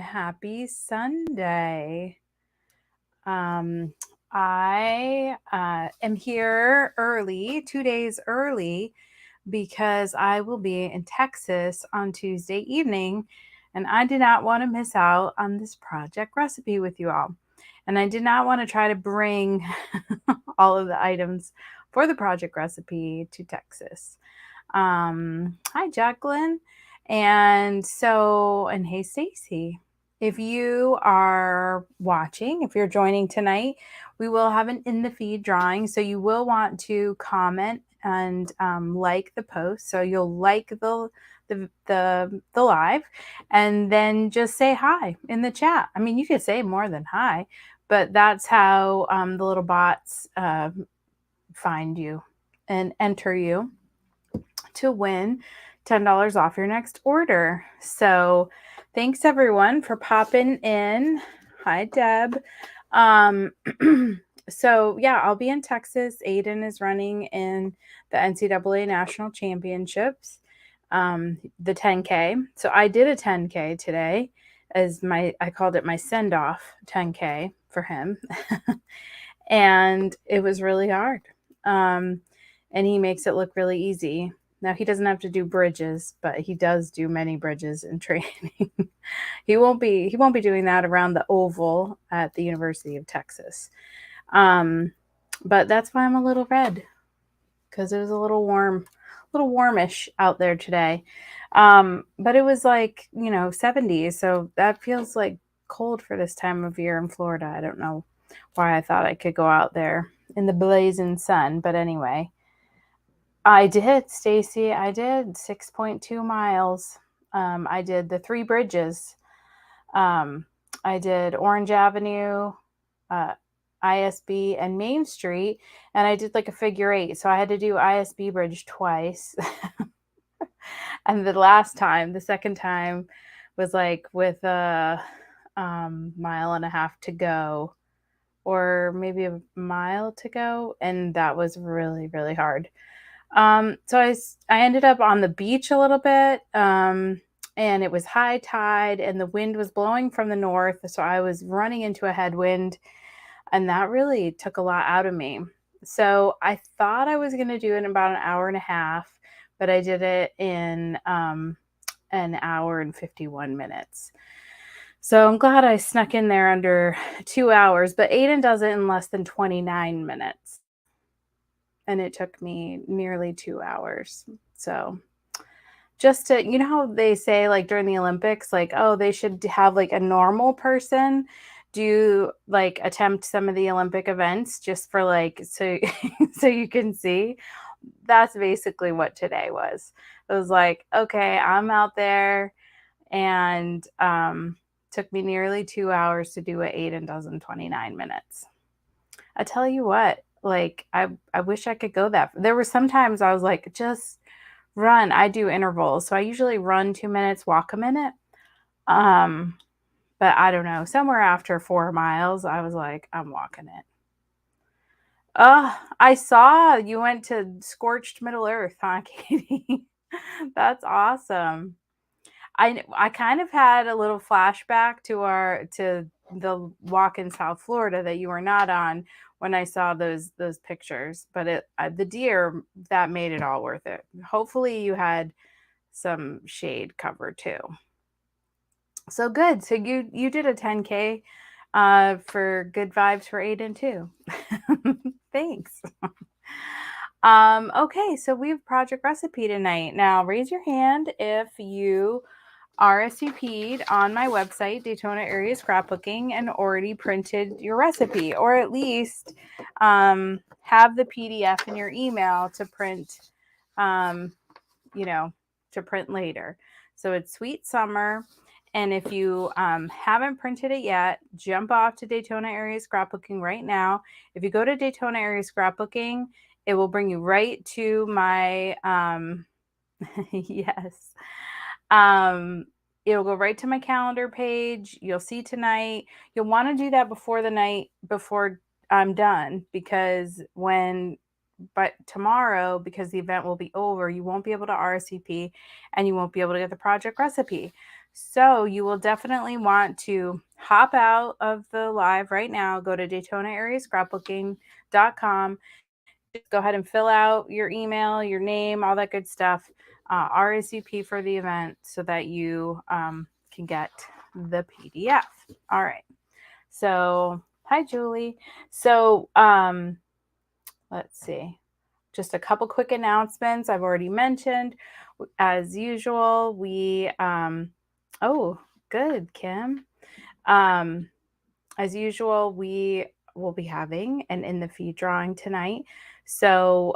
happy Sunday. I am here early, 2 days early, because I will be in Texas on Tuesday evening, and I did not want to miss out on this project recipe with you all. And I did not want to try to bring all of the items for the project recipe to Texas. Hi, Jacqueline. And hey, Stacy. If you are watching, if you're joining tonight, we will have an in the feed drawing. So you will want to comment and like the post. So you'll like the live, and then just say hi in the chat. I mean, you could say more than hi, but that's how the little bots find you and enter you to win $10 off your next order. So thanks everyone for popping in. Hi, Deb. So yeah, I'll be in Texas. Aiden is running in the NCAA National Championships, the 10K. So I did a 10K today I called it my send-off 10K for him. And it was really hard. And he makes it look really easy. Now, he doesn't have to do bridges, but he does do many bridges in training. He won't be doing that around the oval at the University of Texas. But that's why I'm a little red, because it was a little warmish out there today. But it was like, 70s, so that feels like cold for this time of year in Florida. I don't know why I thought I could go out there in the blazing sun, but anyway. I did, Stacy. I did 6.2 miles. I did the 3 bridges. I did Orange Avenue, ISB, and Main Street, and I did like a figure 8. So I had to do ISB bridge twice. And the second time was like with a mile and a half to go, or maybe a mile to go, and that was really, really hard. So I ended up on the beach a little bit, and it was high tide and the wind was blowing from the north. So I was running into a headwind, and that really took a lot out of me. So I thought I was going to do it in about an hour and a half, but I did it in an hour and 51 minutes. So I'm glad I snuck in there under 2 hours, but Aiden does it in less than 29 minutes. And it took me nearly 2 hours. So just to, how they say, like during the Olympics, like, oh, they should have like a normal person do like attempt some of the Olympic events just for like, so you can see. That's basically what today was. It was like, okay, I'm out there, and took me nearly 2 hours to do what Aiden does in 29 minutes. I tell you what, like, I wish I could go that. There were some times I was like, just run. I do intervals. So I usually run 2 minutes, walk a minute. But I don't know. Somewhere after 4 miles, I was like, I'm walking it. I saw you went to Scorched Middle Earth, huh, Katie? That's awesome. I kind of had a little flashback to the walk in South Florida that you were not on when I saw those pictures, but the deer, that made it all worth it. Hopefully you had some shade cover too. So good. So you did a 10K for good vibes for Aiden too. Thanks. Okay, so we have project recipe tonight. Now raise your hand if you RSVP'd on my website, Daytona Area Scrapbooking, and already printed your recipe, or at least have the PDF in your email to print, to print later. So it's Sweet Summer. And if you haven't printed it yet, jump off to Daytona Area Scrapbooking right now. If you go to Daytona Area Scrapbooking, it will bring you right to my, yes. It'll go right to my calendar page. You'll see tonight. You'll want to do that before I'm done, because tomorrow, because the event will be over, you won't be able to RSVP and you won't be able to get the project recipe. So you will definitely want to hop out of the live right now, go to DaytonaAreaScrapbooking.com. Just go ahead and fill out your email, your name, all that good stuff, RSVP for the event so that you can get the PDF. All right. So, hi, Julie. So, let's see. Just a couple quick announcements I've already mentioned. As usual, oh, good, Kim. As usual, we will be having an in the feed drawing tonight. So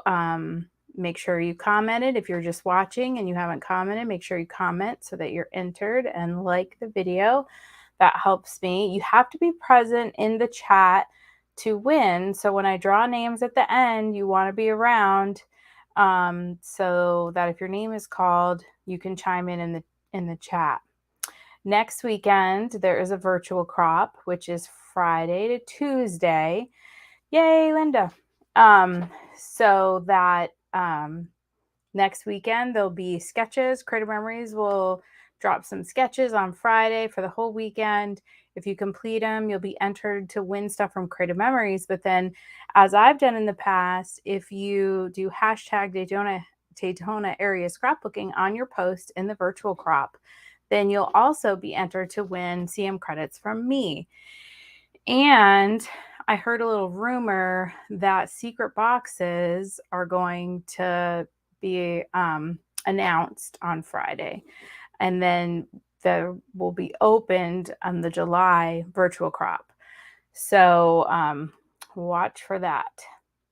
make sure you commented. If you're just watching and you haven't commented, make sure you comment so that you're entered and like the video. That helps me. You have to be present in the chat to win. So when I draw names at the end, you want to be around so that if your name is called, you can chime in the chat. Next weekend, there is a virtual crop, which is Friday to Tuesday. Yay, Linda. So that next weekend, there'll be sketches. Creative Memories will drop some sketches on Friday for the whole weekend. If you complete them, you'll be entered to win stuff from Creative Memories. But then, as I've done in the past, if you do hashtag Daytona area scrapbooking on your post in the virtual crop, then you'll also be entered to win CM credits from me. And I heard a little rumor that secret boxes are going to be announced on Friday. And then they will be opened on the July virtual crop. So watch for that.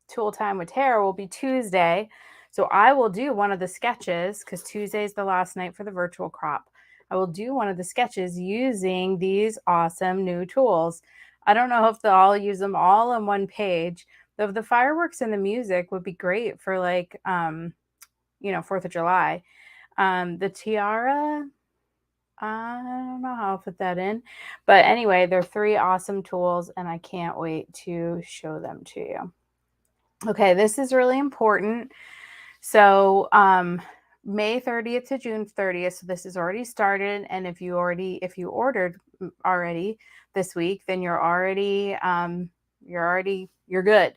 Tool time with Tara will be Tuesday. So I will do one of the sketches because Tuesday is the last night for the virtual crop. I will do one of the sketches using these awesome new tools. I don't know if I'll use them all on one page. The fireworks and the music would be great for 4th of July. The tiara, I don't know how I'll fit that in. But anyway, they're 3 awesome tools and I can't wait to show them to you. Okay, this is really important. So May 30th to June 30th. So this is already started. And if you ordered already this week, then you're good.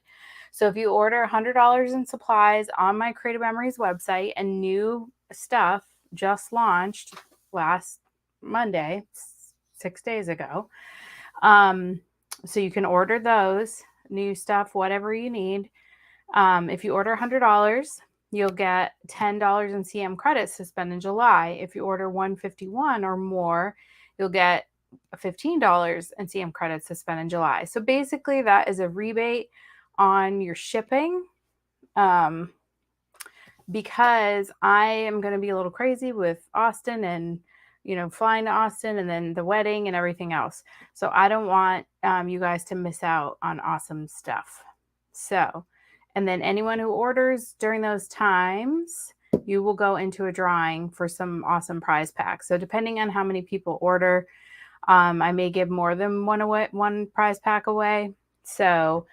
So if you order $100 in supplies on my Creative Memories website, and new stuff just launched last Monday, 6 days ago. So you can order those new stuff, whatever you need. If you order $100, you'll get $10 in CM credits to spend in July. If you order $151 or more, you'll get $15 in CM credits to spend in July. So basically that is a rebate on your shipping. Because I am going to be a little crazy with Austin and, flying to Austin and then the wedding and everything else. So I don't want you guys to miss out on awesome stuff. So, and then anyone who orders during those times, you will go into a drawing for some awesome prize packs. So depending on how many people order, I may give more than one prize pack away. So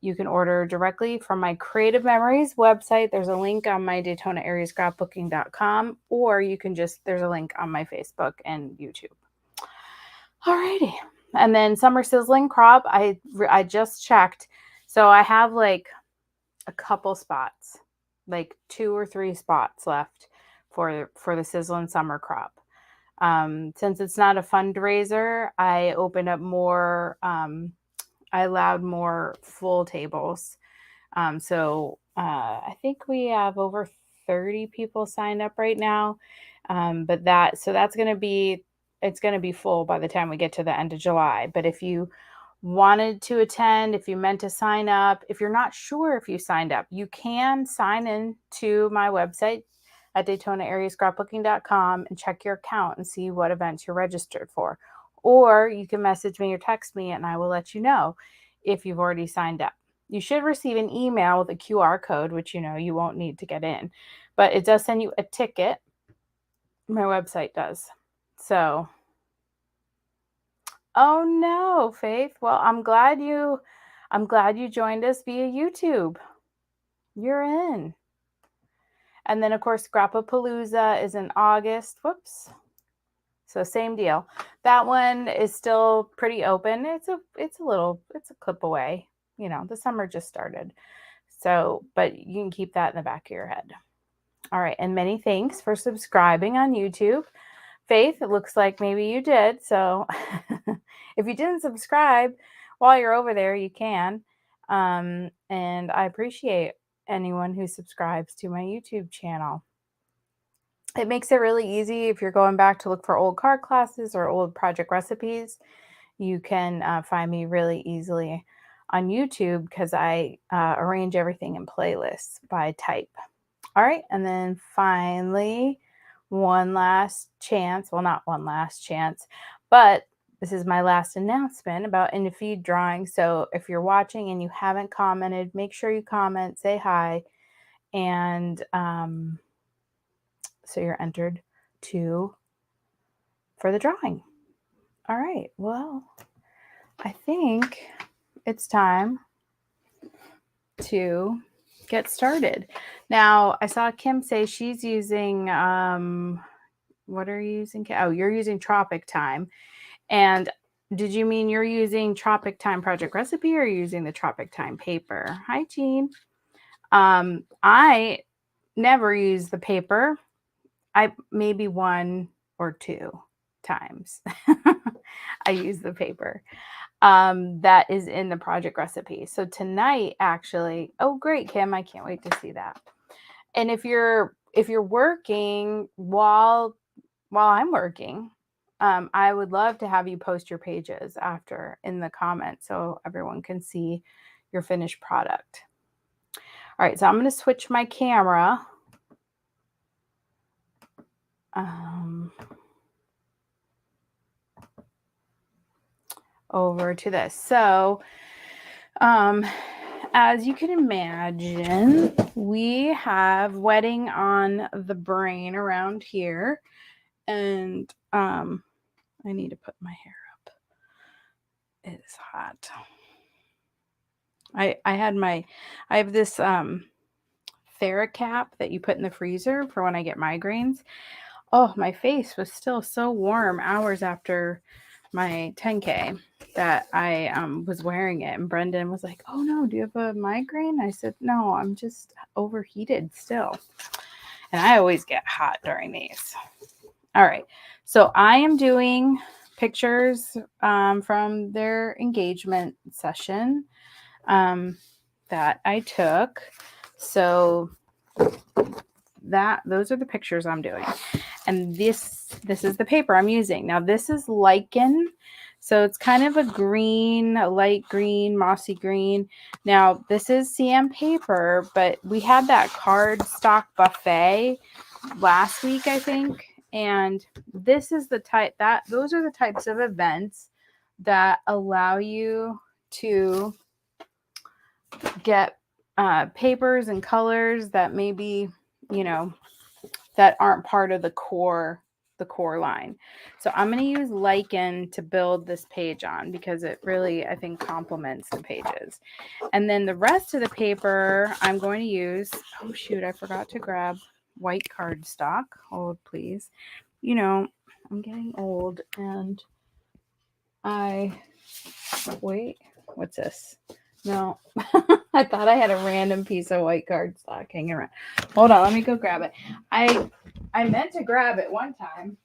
you can order directly from my Creative Memories website. There's a link on my DaytonaAreaScrapbooking.com, or you can there's a link on my Facebook and YouTube. Alrighty. And then Summer Sizzling Crop, I just checked. So I have like a couple spots, like 2 or 3 spots left for the Sizzling Summer Crop. Since it's not a fundraiser, I opened up more, I allowed more full tables. I think we have over 30 people signed up right now. That's going to be, it's going to be full by the time we get to the end of July. But if you wanted to attend, if you meant to sign up, if you're not sure if you signed up, you can sign in to my website at DaytonaAreaScrapbooking.com and check your account and see what events you're registered for. Or you can message me or text me and I will let you know if you've already signed up. You should receive an email with a QR code, which you won't need to get in. But it does send you a ticket. My website does. So, oh no, Faith. Well, I'm glad you joined us via YouTube. You're in. And then, of course, Scrapapalooza is in August. Whoops. So same deal. That one is still pretty open. It's a clip away. You know, the summer just started. So, but you can keep that in the back of your head. All right. And many thanks for subscribing on YouTube. Faith, it looks like maybe you did. So if you didn't subscribe while you're over there, you can. And I appreciate anyone who subscribes to my YouTube channel. It makes it really easy if you're going back to look for old card classes or old project recipes. You can find me really easily on YouTube because I arrange everything in playlists by type. All right, and then finally, one last chance. Well, not one last chance, but this is my last announcement about In the Feed drawing. So if you're watching and you haven't commented, make sure you comment, say hi, and so you're entered for the drawing. All right, well, I think it's time to get started. Now, I saw Kim say she's using, what are you using? Oh, you're using Tropic Time. And did you mean you're using Tropic Time Project Recipe or using the Tropic Time paper? Hi, Jean. I never use the paper. I maybe one or two times I use the paper that is in the project recipe. So tonight, actually, oh great, Kim, I can't wait to see that. And if you're working while I'm working, I would love to have you post your pages after in the comments so everyone can see your finished product. All right, so I'm going to switch my camera. Over to this. So, as you can imagine, we have wetting on the brain around here, and I need to put my hair up. It is hot. I have this Theracap that you put in the freezer for when I get migraines. Oh, my face was still so warm hours after my 10K that I was wearing it, and Brendan was like, "Oh no, do you have a migraine?" I said, "No, I'm just overheated still." And I always get hot during these. All right, so I am doing pictures from their engagement session that I took. So those are the pictures I'm doing. And this is the paper I'm using. Now this is lichen. So it's kind of a green, a light green, mossy green. Now this is CM paper, but we had that cardstock buffet last week, I think. And this is the type those are the types of events that allow you to get papers and colors that maybe, that aren't part of the core line. So I'm going to use lichen to build this page on because it really, I think, complements the pages. And then the rest of the paper I'm going to use, oh shoot, I forgot to grab white cardstock. Hold please. I'm getting old and wait, what's this? No, I thought I had a random piece of white cardstock hanging around. Hold on, let me go grab it. I meant to grab it one time,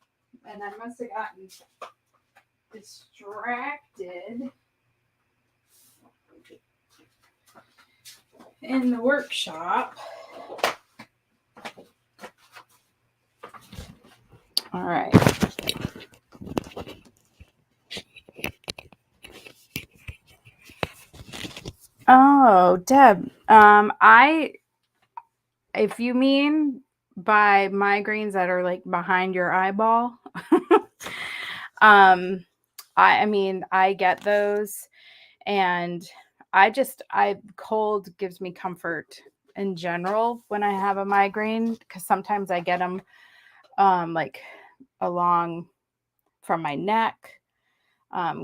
and I must have gotten distracted in the workshop. All right. Oh, Deb, if you mean by migraines that are like behind your eyeball, I mean, I get those, and cold gives me comfort in general when I have a migraine, because sometimes I get them like along from my neck,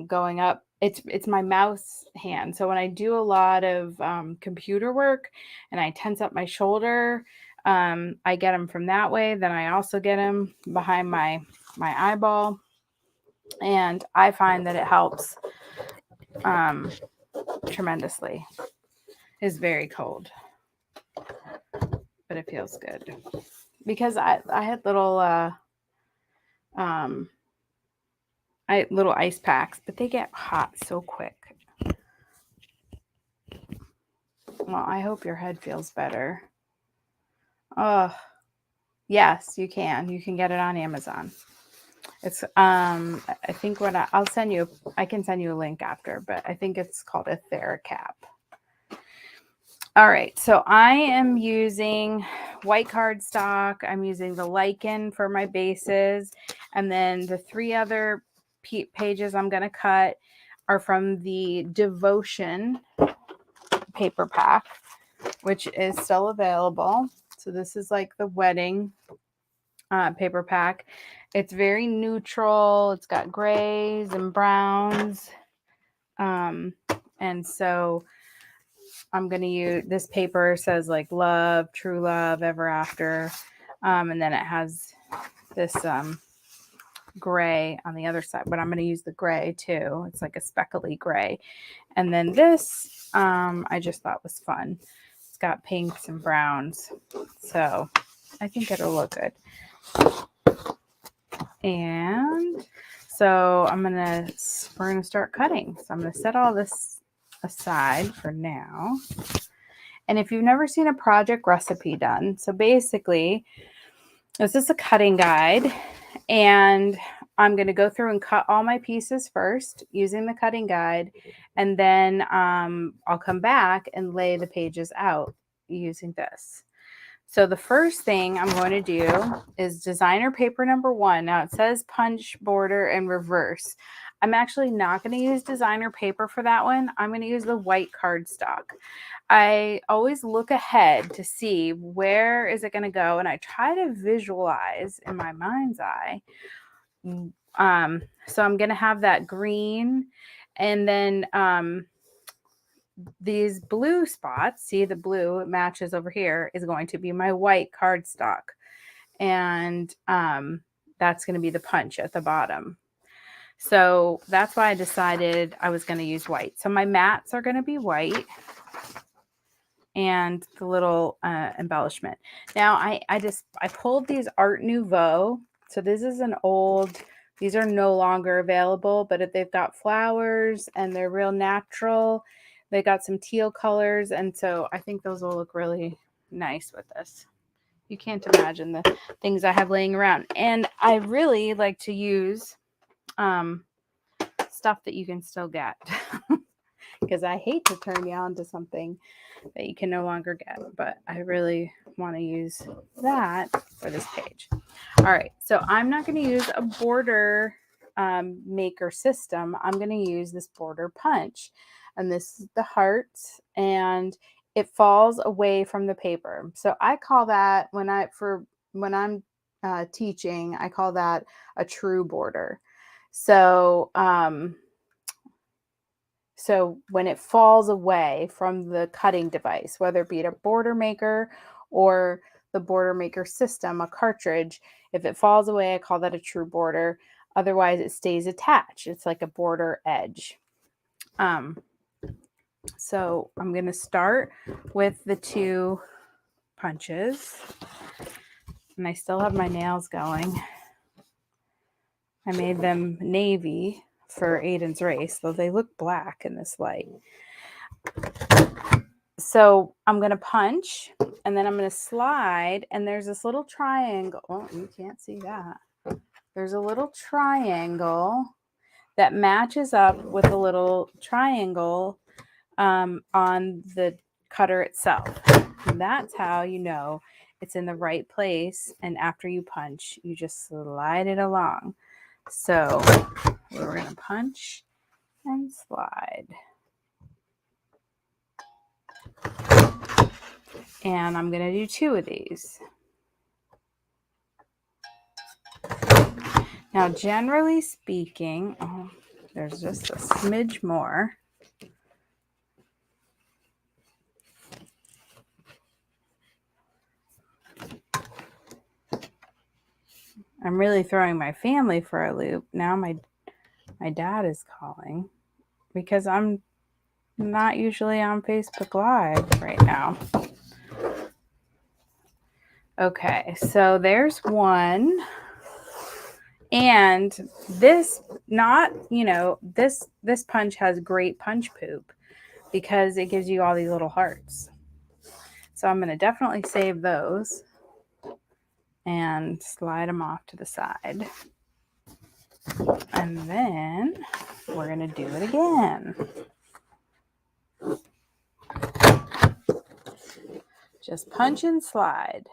going up. It's my mouse hand. So when I do a lot of computer work and I tense up my shoulder, I get them from that way. Then I also get them behind my eyeball. And I find that it helps tremendously. It's very cold, but it feels good. Because I had little little ice packs, but they get hot so quick. Well, I hope your head feels better. Oh, yes, you can. You can get it on Amazon. It's I think I'll send you, I can send you a link after, but I think it's called a TheraCap. All right, so I am using white cardstock. I'm using the lichen for my bases, and then the 3 other pages I'm going to cut are from the Devotion paper pack, which is still available. So this is like the wedding paper pack. It's very neutral. It's got grays and browns. And so I'm going to use, this paper says like love, true love, ever after. And then it has this gray on the other side, but I'm going to use the gray too. It's like a speckly gray. And then this, I just thought was fun. It's got pinks and browns. So I think it'll look good. And so we're going to start cutting. So I'm going to set all this aside for now. And if you've never seen a project recipe done, so basically this is a cutting guide, and I'm going to go through and cut all my pieces first using the cutting guide. And then I'll come back and lay the pages out using this. So the first thing I'm going to do is designer paper number 1. Now it says punch, border, and reverse. I'm actually not going to use designer paper for that one. I'm going to use the white cardstock. I always look ahead to see where is it going to go, and I try to visualize in my mind's eye. So I'm going to have that green, and then these blue spots, see the blue, it matches over here, is going to be my white cardstock. And that's going to be the punch at the bottom. So that's why I decided I was going to use white. So my mats are going to be white, and the little embellishment. Now I pulled these Art Nouveau. So this is an old, these are no longer available, but they've got flowers and they're real natural. They got some teal colors, and so I think those will look really nice with this. You can't imagine the things I have laying around. And I really like to use stuff that you can still get because I hate to turn you on to something that you can no longer get, but I really want to use that for this page. All right, so I'm not going to use a border maker system. I'm going to use this border punch, and this is the hearts, and it falls away from the paper. So I call that, when I'm teaching, I call that a true border. So so when it falls away from the cutting device, whether it be a border maker or the border maker system, a cartridge, if it falls away, I call that a true border. Otherwise, it stays attached. It's like a border edge. So I'm going to start with the 2 punches. And I still have my nails going. I made them navy for Aiden's race, though they look black in this light. So I'm going to punch, and then I'm going to slide, and there's this little triangle. Oh, you can't see that. There's a little triangle that matches up with a little triangle on the cutter itself. And that's how you know it's in the right place. And after you punch, you just slide it along. So we're going to punch and slide. And I'm going to do 2 of these. Now, generally speaking, there's just a smidge more. I'm really throwing my family for a loop. Now my My dad is calling because I'm not usually on Facebook Live right now. Okay, so there's one. And this, not, this punch has great punch poop because it gives you all these little hearts. So I'm going to definitely save those and slide them off to the side. And then we're going to do it again. Just punch and slide.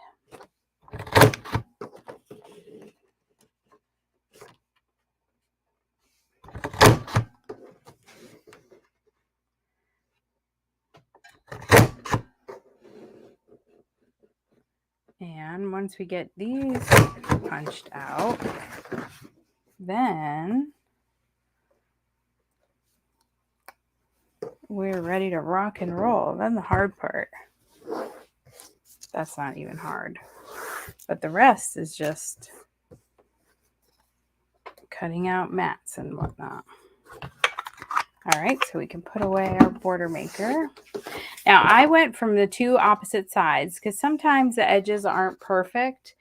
And once we get these punched out, then we're ready to rock and roll. Then the hard part. That's not even hard. But the rest is just cutting out mats and whatnot. All right, so we can put away our border maker. Now, I went from the two opposite sides because sometimes the edges aren't perfect.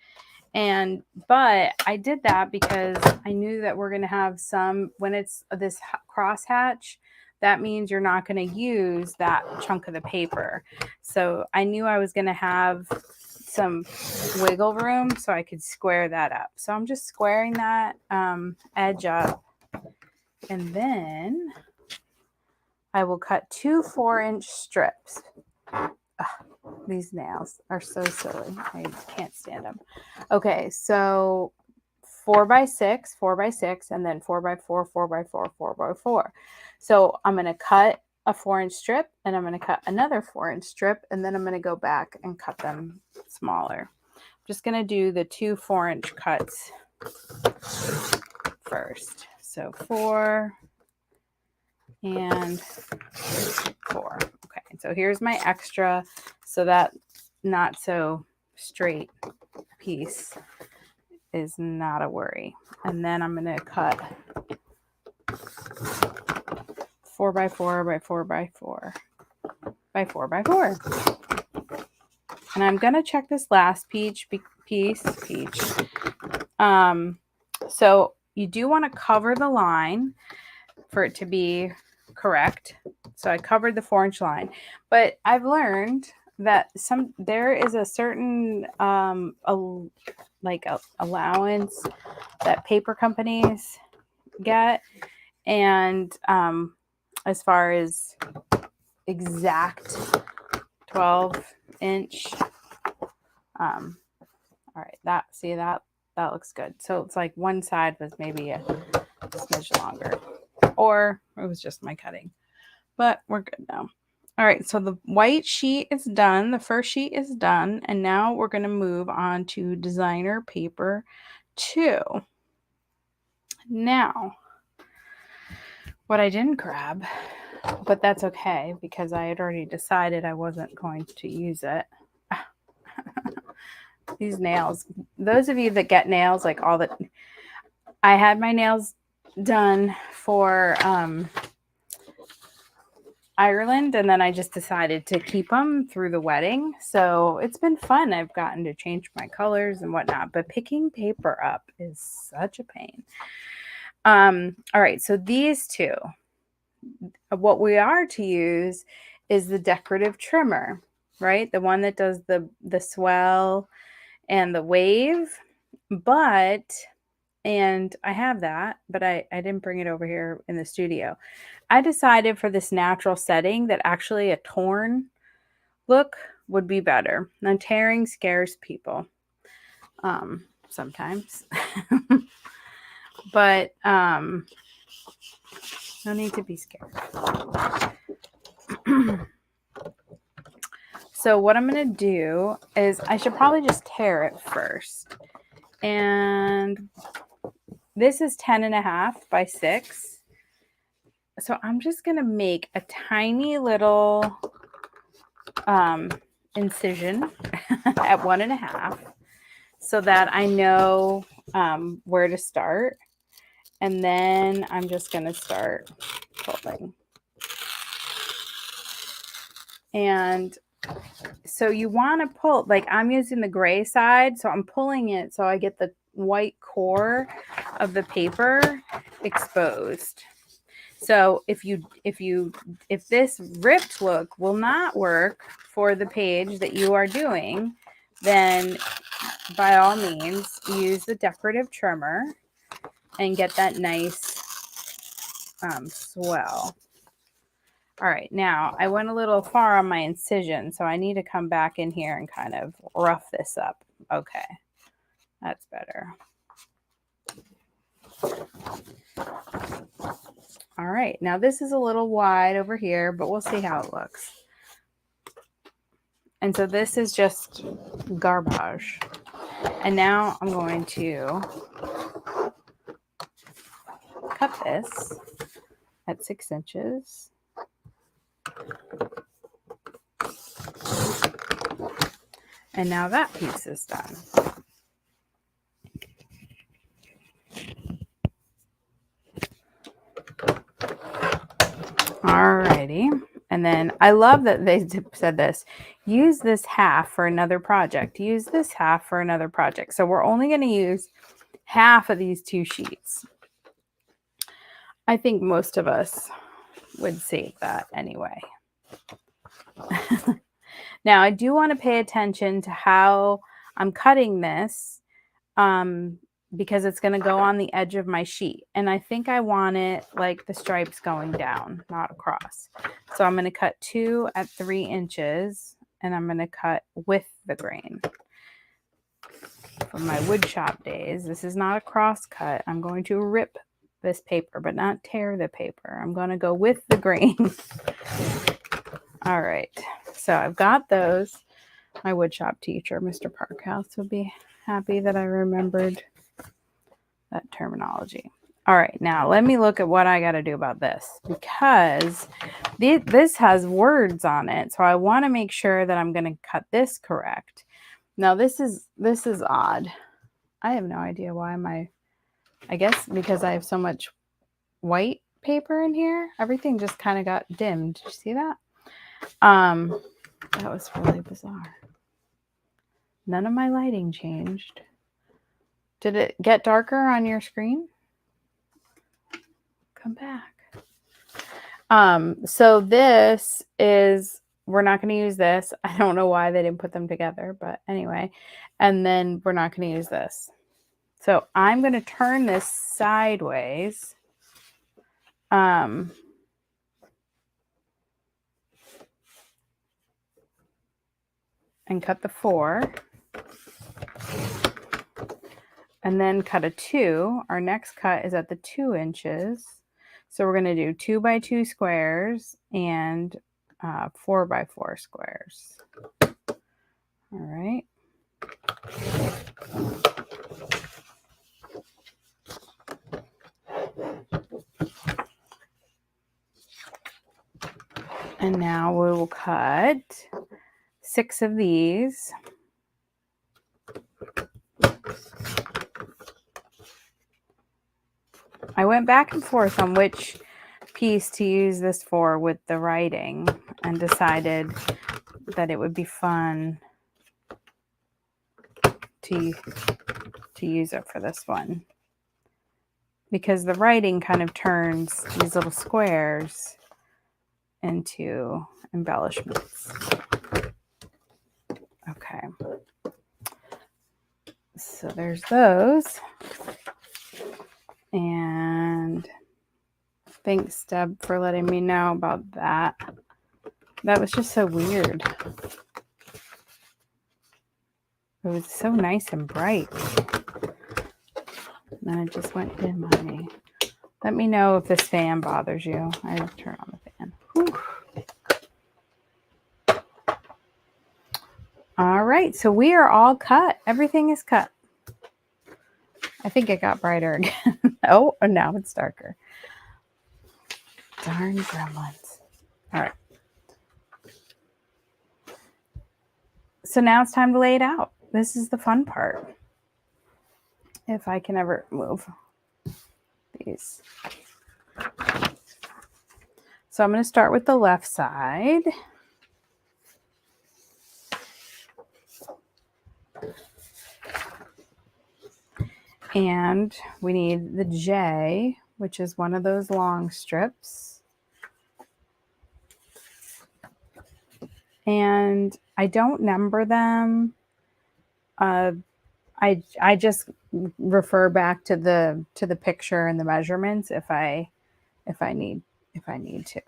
But I did that because I knew that we're going to have some, when it's this cross hatch, that means you're not going to use that chunk of the paper. So I knew I was going to have some wiggle room so I could square that up. So I'm just squaring that edge up. And then I will cut 2 4-inch strips. These nails are so silly. I can't stand them. Okay, so 4x6, 4x6, and then 4x4, 4x4, 4x4. So I'm going to cut a 4-inch strip, and I'm going to cut another 4-inch strip, and then I'm going to go back and cut them smaller. I'm just going to do the 2 4-inch cuts first. So 4 and 4. Okay, so here's my extra, so that not so straight piece is not a worry. And then I'm going to cut 4x4 by 4x4 by 4x4. And I'm going to check this last piece. So you do want to cover the line for it to be correct. So I covered the 4-inch line, but I've learned that there is a certain allowance that paper companies get, and as far as exact 12-inch, all right, that looks good. So it's like one side was maybe a smidge longer, or it was just my cutting, but we're good now. All right, so the white sheet is done. The first sheet is done. And now we're going to move on to designer paper 2. Now, what I didn't grab, but that's okay because I had already decided I wasn't going to use it. These nails. Those of you that get nails, like all that, I had my nails done for Ireland, and then I just decided to keep them through the wedding. So it's been fun. I've gotten to change my colors and whatnot, but picking paper up is such a pain. All right, so these two, what we are to use is the decorative trimmer, right? The one that does the swell and the wave, and I have that, but I didn't bring it over here in the studio. I decided for this natural setting that actually a torn look would be better. Now, tearing scares people sometimes, but no need to be scared. So what I'm going to do is I should probably just tear it first. And this is 10.5 by 6. So I'm just going to make a tiny little incision at 1.5 so that I know where to start. And then I'm just going to start pulling. And so you want to pull, like I'm using the gray side, so I'm pulling it so I get the white core of the paper exposed. So if this ripped look will not work for the page that you are doing, then by all means use the decorative trimmer and get that nice swell. All right, now I went a little far on my incision, so I need to come back in here and kind of rough this up. Okay, that's better. All right, now this is a little wide over here, but we'll see how it looks. And so this is just garbage. And now I'm going to cut this at 6 inches. And now that piece is done. Alrighty. And then I love that they said this. Use this half for another project. Use this half for another project. So we're only going to use half of these 2 sheets. I think most of us would save that anyway. Now, I do want to pay attention to how I'm cutting this because it's going to go on the edge of my sheet. And I think I want it like the stripes going down, not across. So I'm going to cut 2 at 3 inches, and I'm going to cut with the grain. From my wood shop days, this is not a cross cut. I'm going to rip this paper, but not tear the paper. I'm going to go with the grain. All right, so I've got those. My woodshop teacher, Mr. Parkhouse, would be happy that I remembered that terminology. All right, now let me look at what I got to do about this, because this has words on it, so I want to make sure that I'm going to cut this correct. Now this is odd. I have no idea why I guess because I have so much white paper in here, everything just kind of got dimmed. Did you see that? That was really bizarre. None of my lighting changed. Did it get darker on your screen? Come back. So this is, we're not going to use this. I don't know why they didn't put them together, but anyway. And then we're not going to use this. So I'm going to turn this sideways. And cut the 4, and then cut a 2. Our next cut is at the 2 inches. So we're going to do 2 by 2 squares and 4 by 4 squares. All right. And now we will cut 6 of these. I went back and forth on which piece to use this for with the writing, and decided that it would be fun to use it for this one, because the writing kind of turns these little squares into embellishments. Okay. So there's those. And thanks, Deb, for letting me know about that. That was just so weird. It was so nice and bright. And then it just went dim on me. Let me know if this fan bothers you. I have to turn on the fan. Whew. All right, so we are all cut. Everything is cut. I think it got brighter again. Oh, now it's darker. Darn gremlins. All right. So now it's time to lay it out. This is the fun part. If I can ever move the these. So I'm going to start with the left side. And we need the J, which is one of those long strips. And I don't number them. I just refer back to the picture and the measurements if I need to.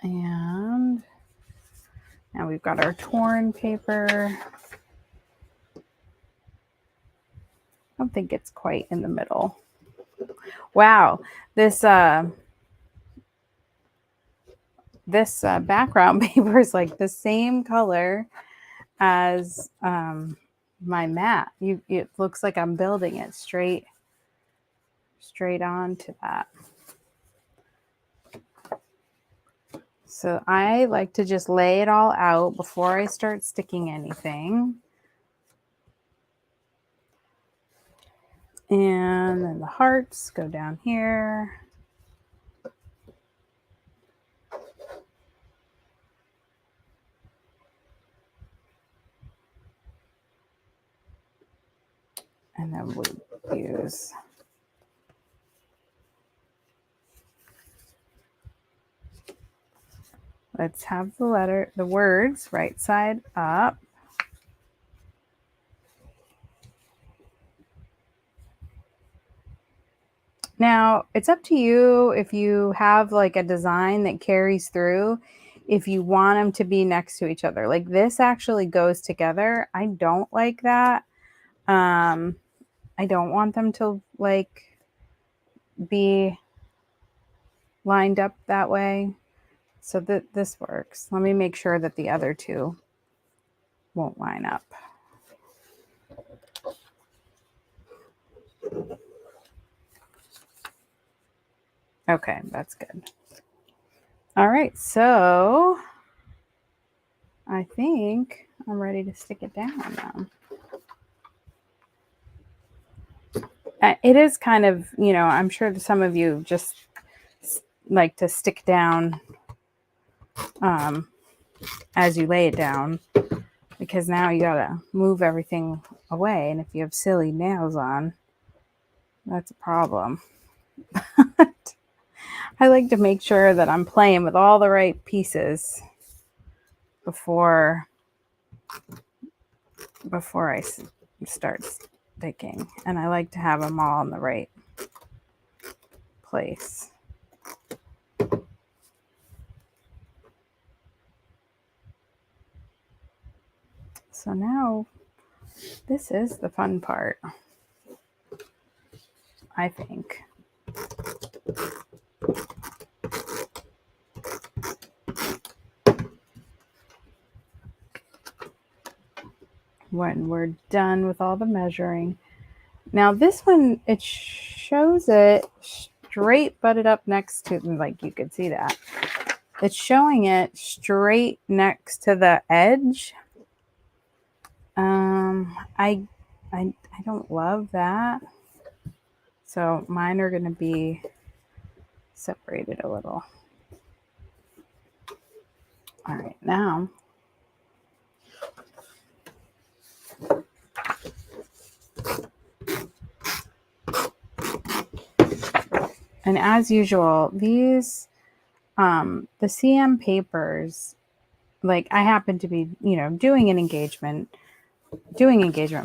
And now we've got our torn paper. I don't think it's quite in the middle. Wow, this background paper is like the same color as my mat. It looks like I'm building it straight onto that. So I like to just lay it all out before I start sticking anything. And then the hearts go down here. And then we use let's have the words right side up. Now, it's up to you if you have like a design that carries through, if you want them to be next to each other. Like this actually goes together. I don't like that. I don't want them to like be lined up that way. So this works. Let me make sure that the other two won't line up. Okay, that's good. All right, so I think I'm ready to stick it down now. It is kind of, you know, I'm sure that some of you just like to stick down as you lay it down, because now you gotta move everything away, and if you have silly nails on, that's a problem. I like to make sure that I'm playing with all the right pieces before I start sticking, and I like to have them all in the right place. So now this is the fun part, I think. When we're done with all the measuring. Now this one, it shows it straight butted up next to, like you could see that. It's showing it straight next to the edge. I don't love that. So mine are going to be separated a little. All right, now and as usual, these the CM papers, like I happen to be, you know, doing engagement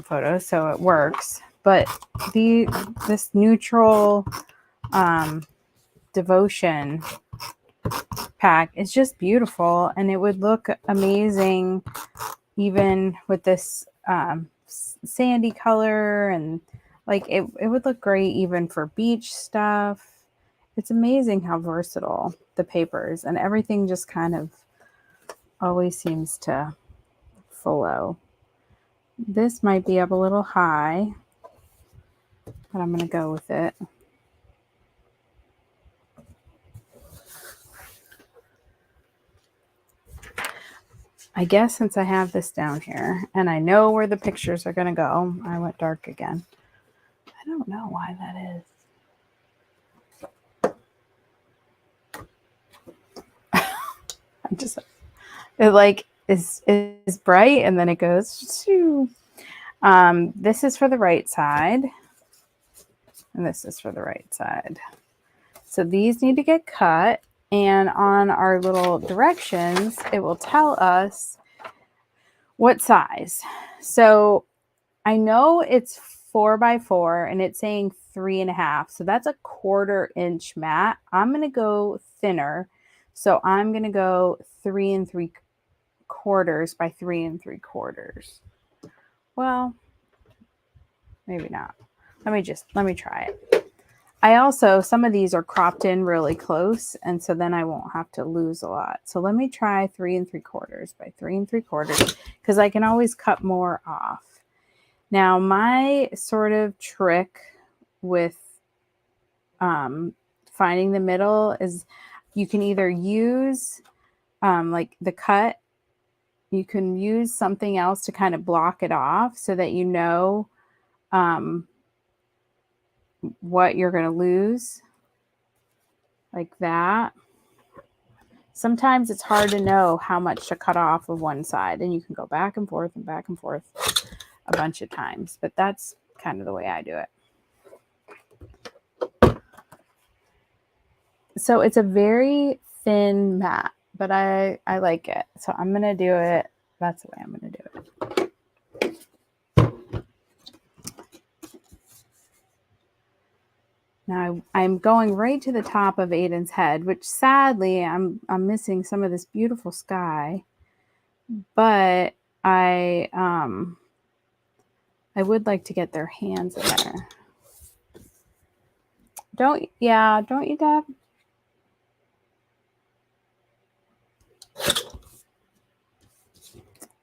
photos, so it works. But this neutral devotion pack is just beautiful, and it would look amazing even with this sandy color, and like it would look great even for beach stuff. It's amazing how versatile the papers, and everything just kind of always seems to flow. This might be up a little high, but I'm going to go with it. I guess since I have this down here and I know where the pictures are going to go, I went dark again. I don't don't know why that is. I'm just, it like is bright and then it goes. This is for the right side. And this is for the right side. So these need to get cut. And on our little directions, it will tell us what size. So I know it's 4x4 and it's saying 3.5. So that's a 1/4 inch mat. I'm going to go thinner. So I'm going to go 3 3/4 by 3 3/4. Well, maybe not. Let me try it. I also, some of these are cropped in really close, and so then I won't have to lose a lot. So let me try 3 3/4 by 3 3/4 because I can always cut more off. Now, my sort of trick with finding the middle is you can either use like the cut, you can use something else to kind of block it off so that you know what you're going to lose, like that. Sometimes it's hard to know how much to cut off of one side, and you can go back and forth a bunch of times, but that's kind of the way I do it. So it's a very thin mat, but I like it. So I'm going to do it. That's the way I'm going to do it. Now I'm going right to the top of Aiden's head, which sadly I'm missing some of this beautiful sky, but I would like to get their hands in there. Don't you, Deb?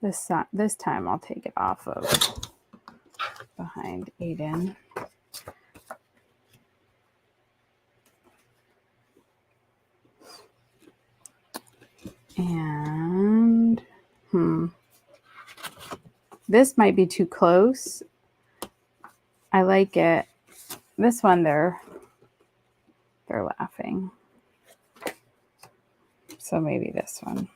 This time I'll take it off of behind Aiden. And this might be too close. I like it. This one they're laughing. So maybe this one.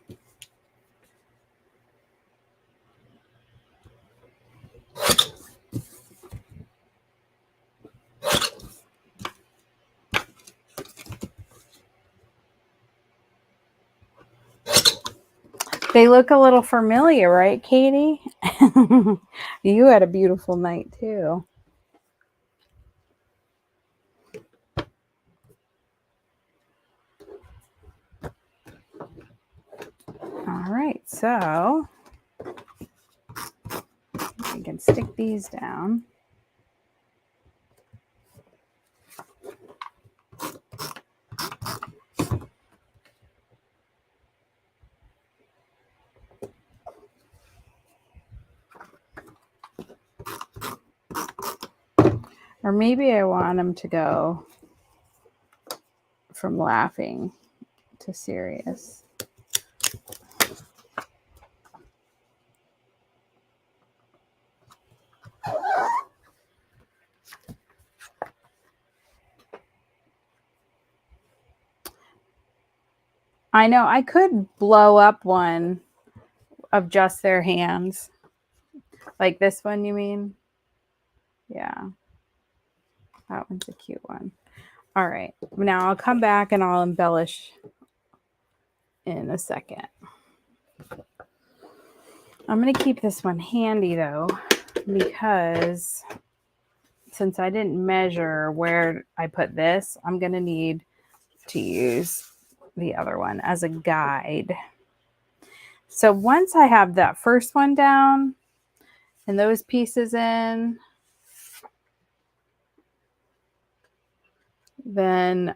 They look a little familiar, right, Katie? You had a beautiful night too. All right, so I can stick these down. Or maybe I want them to go from laughing to serious. I know I could blow up one of just their hands. Like this one, you mean? Yeah. That one's a cute one. All right. Now I'll come back and I'll embellish in a second. I'm going to keep this one handy though, because since I didn't measure where I put this, I'm going to need to use the other one as a guide. So once I have that first one down and those pieces in, then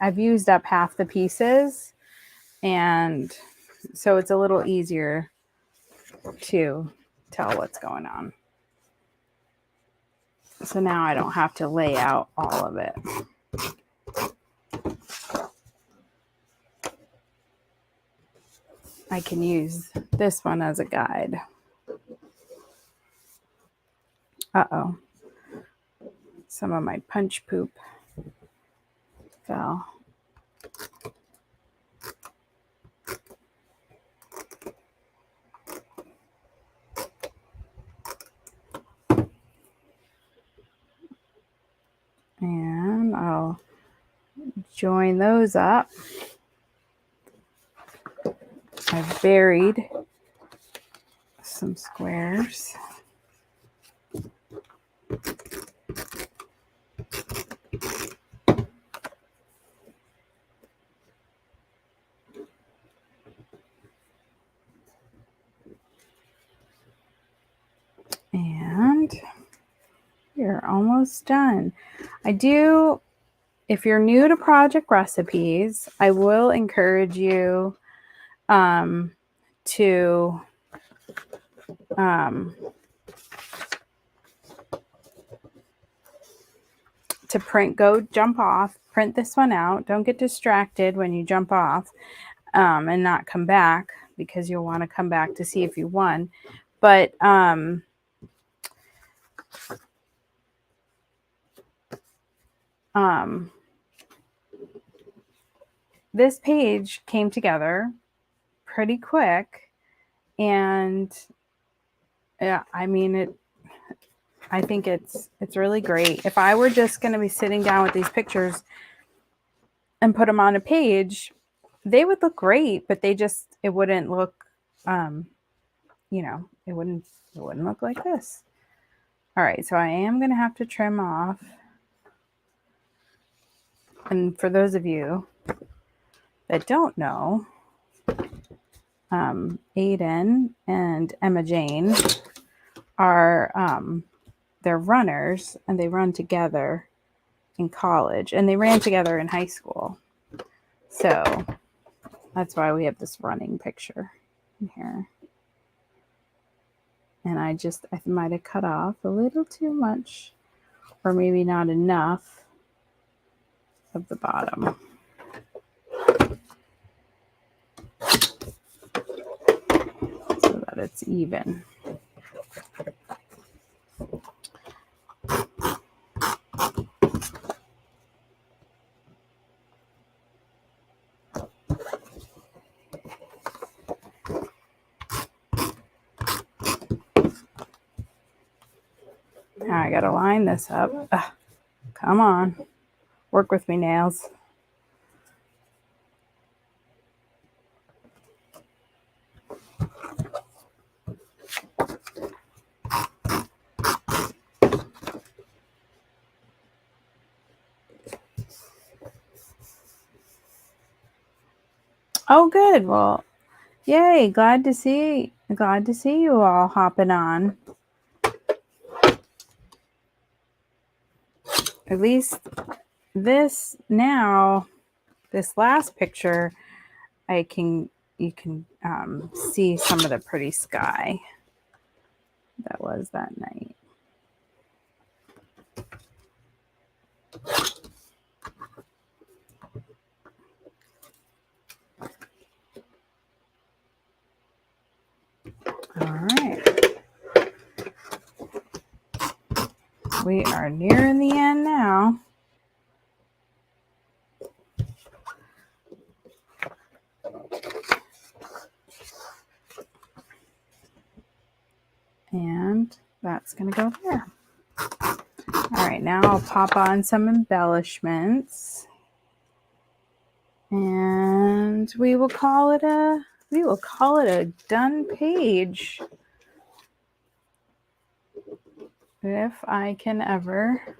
I've used up half the pieces, and so it's a little easier to tell what's going on. So now I don't have to lay out all of it. I can use this one as a guide. Uh-oh. Some of my punch poop fell. And I'll join those up. I've buried some squares. And we're almost done. If you're new to project recipes, I will encourage you to jump off, print this one out. Don't get distracted when you jump off and not come back, because you'll want to come back to see if you won. But this page came together pretty quick, and yeah, I mean, I think it's really great. If I were just going to be sitting down with these pictures and put them on a page, they would look great, but it wouldn't look, you know, it wouldn't look like this. All right, so I am going to have to trim off. And for those of you that don't know, Aiden and Emma Jane are, they're runners, and they run together in college, and they ran together in high school. So that's why we have this running picture in here. And I might have cut off a little too much, or maybe not enough of the bottom. So that it's even. Now I gotta line this up. Ugh, come on, work with me, nails. Oh, good. Well, yay! Glad to see you all hopping on. At least this last picture, you can see some of the pretty sky that was that night. All right. We are nearing the end now. And that's going to go there. All right, now I'll pop on some embellishments. And we will call it a done page. If I can ever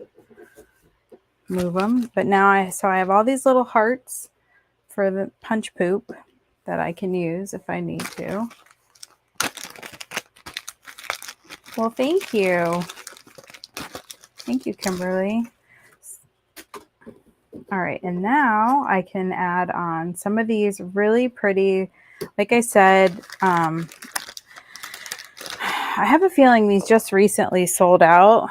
move them. But now I have all these little hearts for the punch poop that I can use if I need to. Well, thank you. Thank you, Kimberly. All right, and now I can add on some of these really pretty, like I said, I have a feeling these just recently sold out.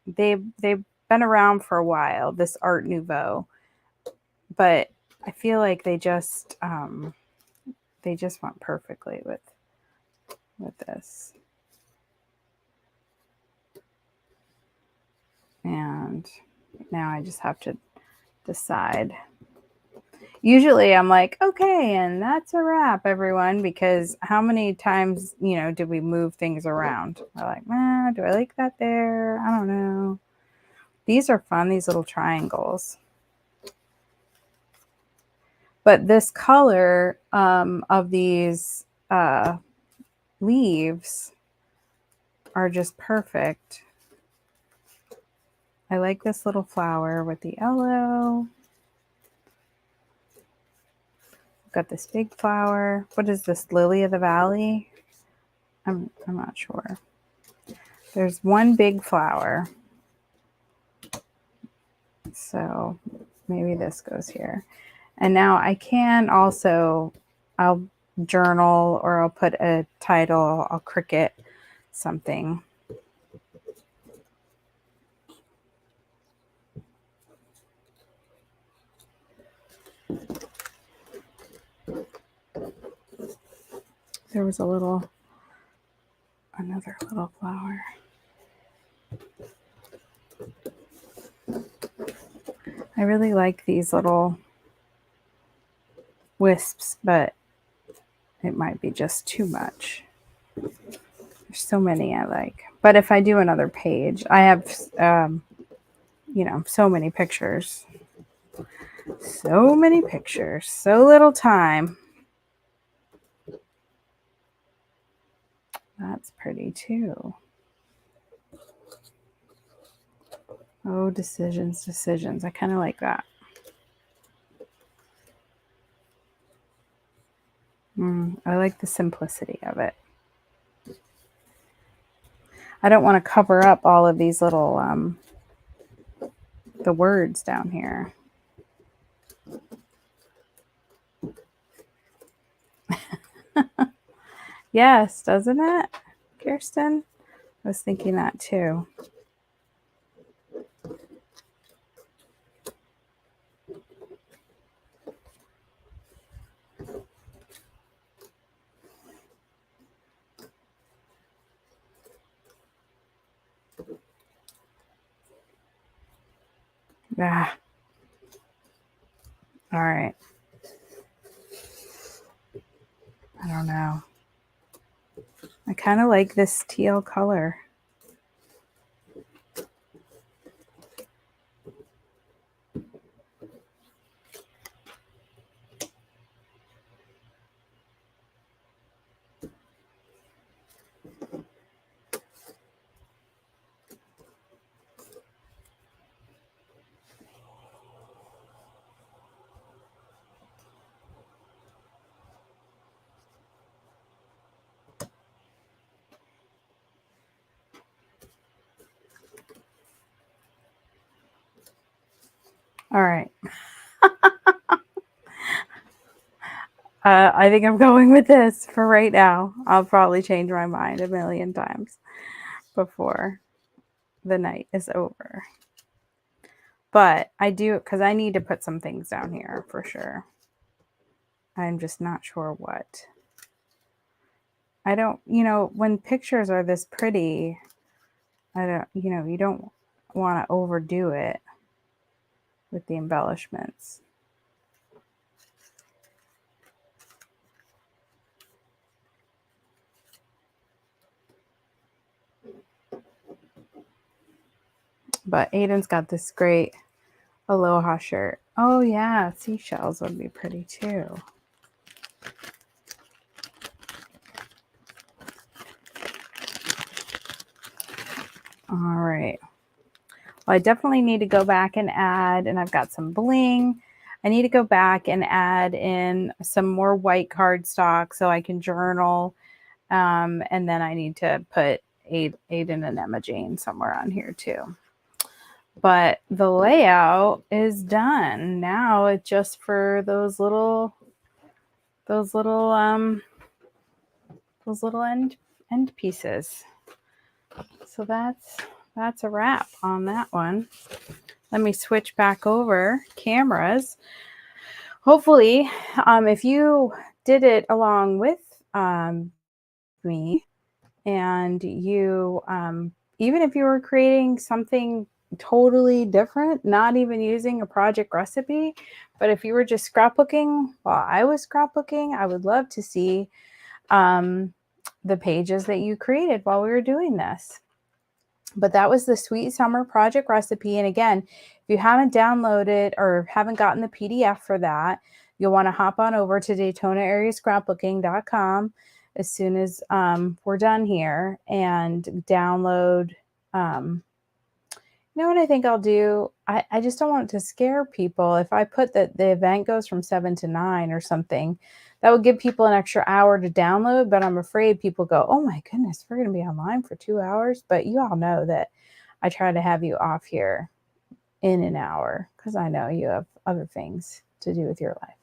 They've been around for a while, this Art Nouveau, but I feel like they just went perfectly with this. And now I just have to decide. Usually I'm like, okay, and that's a wrap, everyone, because how many times, do we move things around? We're like, do I like that there? I don't know. These are fun, these little triangles. But this color of these leaves are just perfect. I like this little flower with the yellow. Got this big flower. What is this? Lily of the Valley? I'm not sure. There's one big flower. So maybe this goes here. And now I can also, I'll journal or I'll put a title, I'll Cricut something. There was another little flower. I really like these little wisps, but it might be just too much. There's so many I like. But if I do another page, I have, so many pictures. So many pictures. So little time. That's pretty too. Oh, decisions. I kind of like that. I like the simplicity of it. I don't want to cover up all of these little, the words down here. Yes, doesn't it, Kirsten? I was thinking that too. Ah. All right. I don't know. I kind of like this teal color. All right. I think I'm going with this for right now. I'll probably change my mind a million times before the night is over. But I do, because I need to put some things down here for sure. I'm just not sure what. I don't, when pictures are this pretty, I don't, you don't want to overdo it with the embellishments. But Aiden's got this great Aloha shirt. Oh yeah, seashells would be pretty too. All right. Well, I definitely need to go back and add, and I've got some bling. I need to go back and add in some more white cardstock so I can journal. And then I need to put Aiden and Emma Jane somewhere on here too. But the layout is done. Now it's just for those little end end pieces. So that's a wrap on that one. Let me switch back over cameras. Hopefully, if you did it along with me, and you, even if you were creating something totally different, not even using a project recipe, but if you were just scrapbooking while I was scrapbooking, I would love to see the pages that you created while we were doing this. But that was the Sweet Summer project recipe. And again, if you haven't downloaded or haven't gotten the PDF for that, you'll want to hop on over to DaytonaAreaScrapbooking.com as soon as we're done here and download. You know what I think I'll do? I just don't want it to scare people. If I put that the event goes from 7 to 9 or something, that would give people an extra hour to download, but I'm afraid people go, oh my goodness, we're going to be online for 2 hours. But you all know that I try to have you off here in an hour because I know you have other things to do with your life.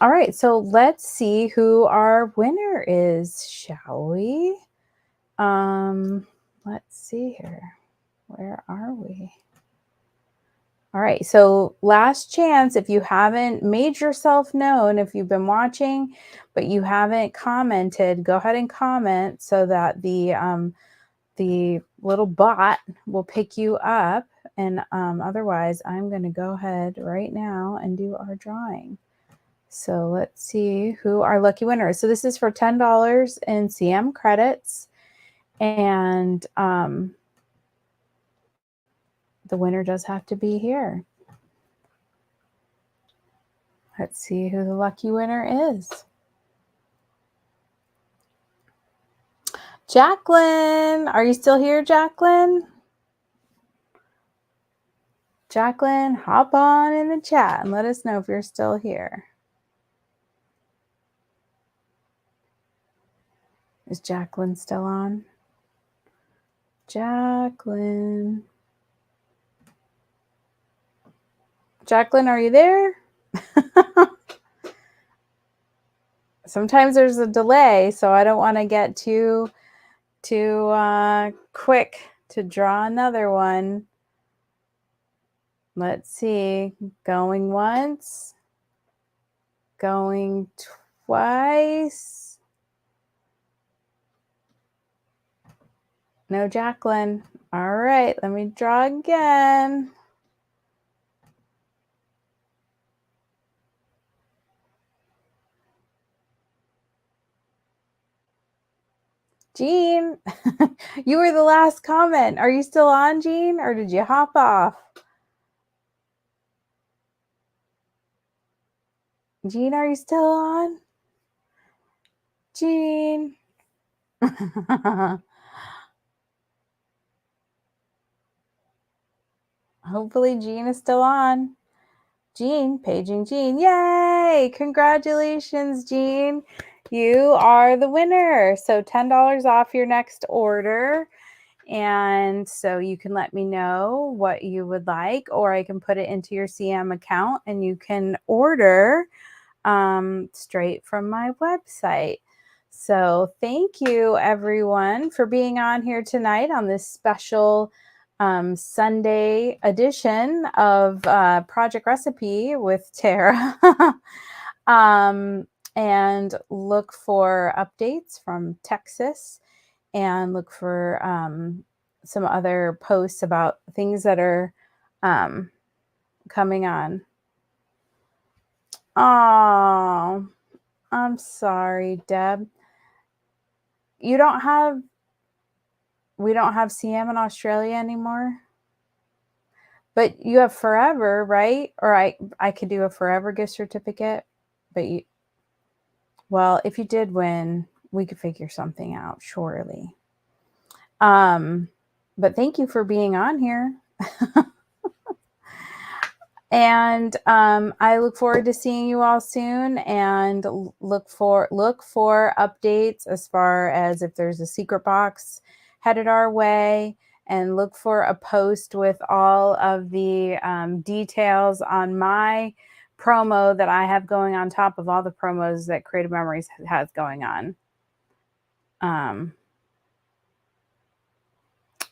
All right, so let's see who our winner is, shall we? Let's see here. Where are we? All right, so last chance, if you haven't made yourself known, if you've been watching, but you haven't commented, go ahead and comment so that the little bot will pick you up. And otherwise, I'm going to go ahead right now and do our drawing. So let's see who our lucky winner is. So this is for $10 in CM credits. And the winner does have to be here. Let's see who the lucky winner is. Jacqueline, are you still here, Jacqueline? Jacqueline, hop on in the chat and let us know if you're still here. Is Jacqueline still on? Jacqueline. Jacqueline, are you there? Sometimes there's a delay, so I don't want to get too quick to draw another one. Let's see. Going once. Going twice. No Jacqueline. All right, let me draw again. Jean, you were the last comment. Are you still on, Jean, or did you hop off? Jean, are you still on? Jean. Hopefully Jean is still on. Jean, paging Jean. Yay! Congratulations, Jean. You are the winner. So $10 off your next order. And so you can let me know what you would like, or I can put it into your CM account and you can order straight from my website. So thank you, everyone, for being on here tonight on this special Sunday edition of Project Recipe with Tara. And look for updates from Texas and look for some other posts about things that are coming on. Oh, I'm sorry, Deb. We don't have CM in Australia anymore. But you have Forever, right? Or I could do a Forever gift certificate. But well, if you did win, we could figure something out, surely. But thank you for being on here. And I look forward to seeing you all soon, and look for updates as far as if there's a secret box headed our way, and look for a post with all of the details on my promo that I have going on top of all the promos that Creative Memories has going on. Um,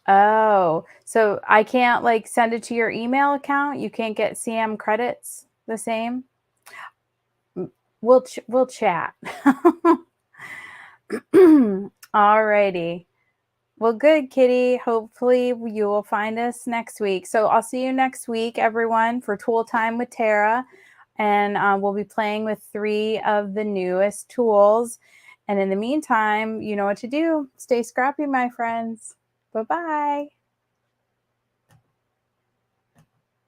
oh, so I can't like send it to your email account? You can't get CM credits the same? We'll chat. Alrighty. Well, good, Kitty. Hopefully you will find us next week. So I'll see you next week, everyone, for Tool Time with Tara. And we'll be playing with 3 of the newest tools. And in the meantime, you know what to do. Stay scrappy, my friends. Bye-bye.